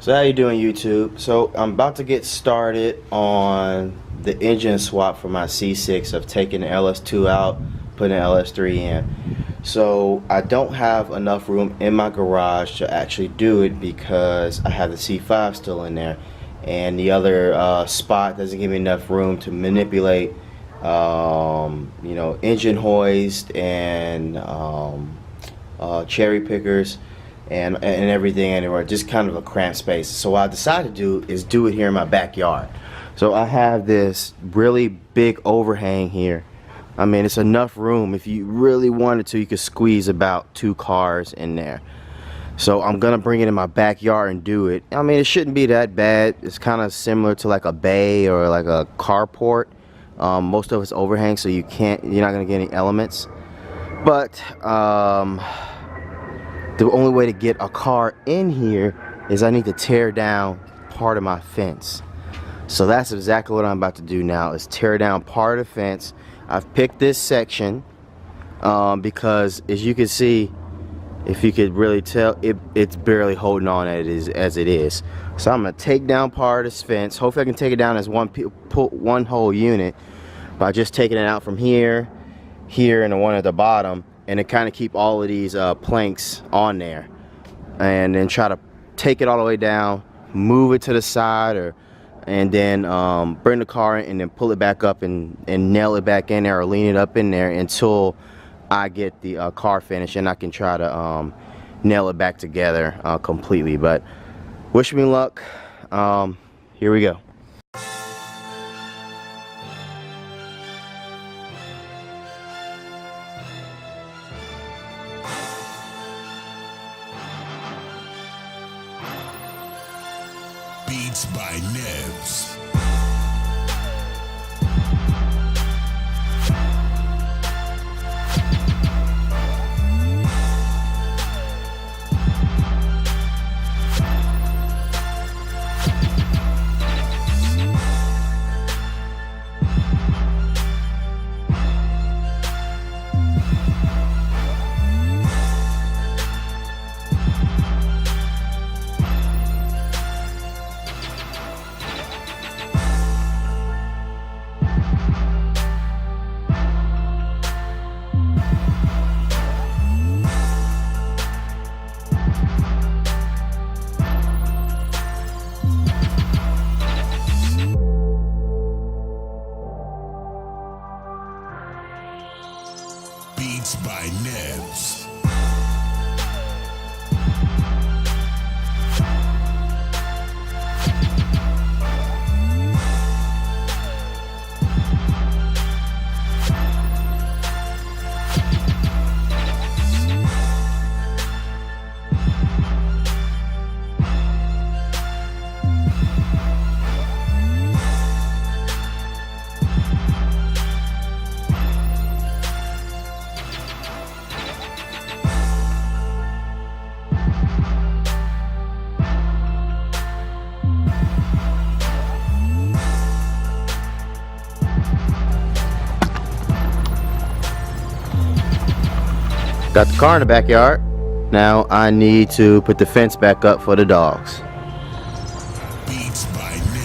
So how you doing, YouTube? So I'm about to get started on the engine swap for my C6 of taking the LS2 out, putting the LS3 in. So I don't have enough room in my garage to actually do it because I have the C5 still in there, and the other spot doesn't give me enough room to manipulate engine hoist and cherry pickers and everything anywhere. Just kind of a cramped space. So what I decided to do is do it here in my backyard. So I have this really big overhang here. I mean, it's enough room. If you really wanted to, you could squeeze about 2 cars in there. So I'm gonna bring it in my backyard and do it. I mean, it shouldn't be that bad. It's kind of similar to like a bay or like a carport. Most of it's overhang, so you're not gonna get any elements. But the only way to get a car in here is I need to tear down part of my fence. So that's exactly what I'm about to do now, is tear down part of the fence. I've picked this section because, as you can see, if you could really tell, it's barely holding on as it is. So I'm gonna take down part of this fence. Hopefully I can take it down as one whole unit by just taking it out from here, and the one at the bottom, and to kind of keep all of these planks on there, and then try to take it all the way down, move it to the side, and then bring the car in and then pull it back up and nail it back in there or lean it up in there until I get the car finished, and I can try to nail it back together completely. But wish me luck. Here we go. Beats by Nevs. Beats by Nevs. Got the car in the backyard. Now I need to put the fence back up for the dogs.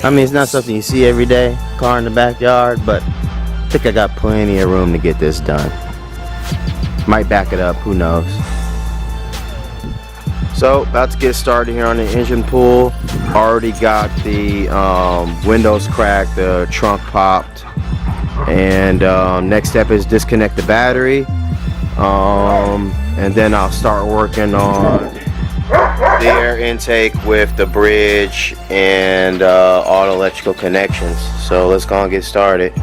I mean, it's not something you see every day, car in the backyard, but I think I got plenty of room to get this done. Might back it up, who knows. So about to get started here on the engine pool. Already got the windows cracked, the trunk popped, and next step is disconnect the battery. And then I'll start working on the air intake with the bridge and all the electrical connections. So let's go and get started.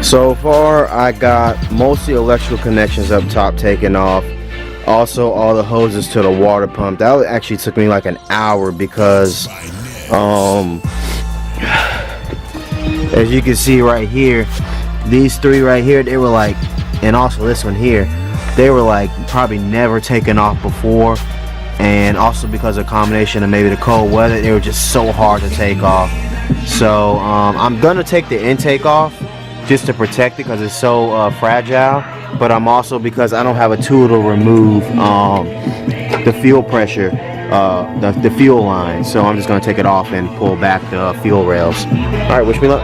So far I got most of the electrical connections up top taken off. Also all the hoses to the water pump. That actually took me like an hour because as you can see right here, these 3 right here, they were like, and also this one here, they were like probably never taken off before, and also because of a combination of maybe the cold weather, they were just so hard to take off. So I'm gonna take the intake off just to protect it because it's so fragile, but I'm also because I don't have a tool to remove the fuel pressure, the fuel line, so I'm just going to take it off and pull back the fuel rails. All right, wish me luck.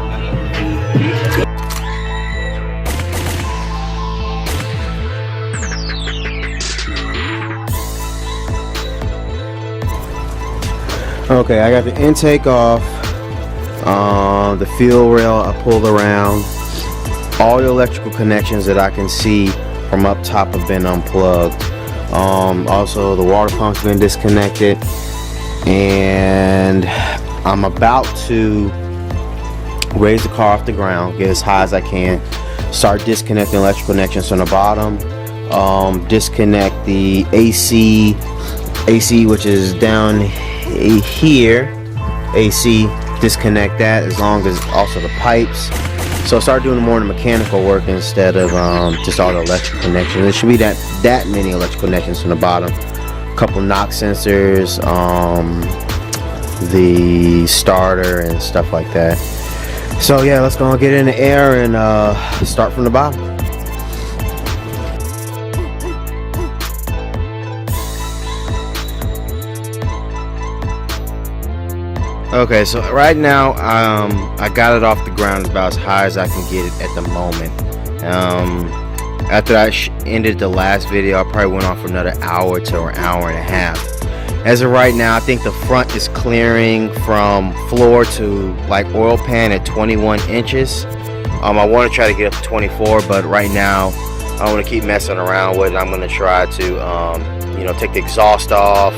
Okay, I got the intake off, the fuel rail I pulled around. All the electrical connections that I can see from up top have been unplugged. Also, the water pump's been disconnected, and I'm about to raise the car off the ground, get as high as I can, start disconnecting electrical connections from the bottom, disconnect the AC which is down here, AC, disconnect that, as long as also the pipes. So start doing more of the mechanical work instead of just all the electrical connections. There should be that many electrical connections from the bottom. A couple knock sensors, the starter and stuff like that. So yeah, let's go and get in the air and start from the bottom. Okay, so right now I got it off the ground about as high as I can get it at the moment. After I ended the last video, I probably went on for another hour to an hour and a half. As of right now, I think the front is clearing from floor to like oil pan at 21 inches. I want to try to get up to 24, but right now I want to keep messing around with it. I'm going to try to take the exhaust off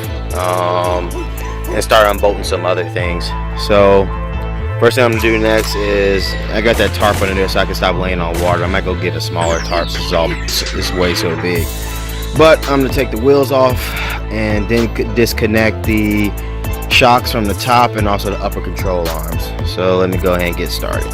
and start unbolting some other things. So first thing I'm gonna do next is, I got that tarp under there so I can stop laying on water. I might go get a smaller tarp since it's way so big. But I'm gonna take the wheels off and then disconnect the shocks from the top and also the upper control arms. So let me go ahead and get started.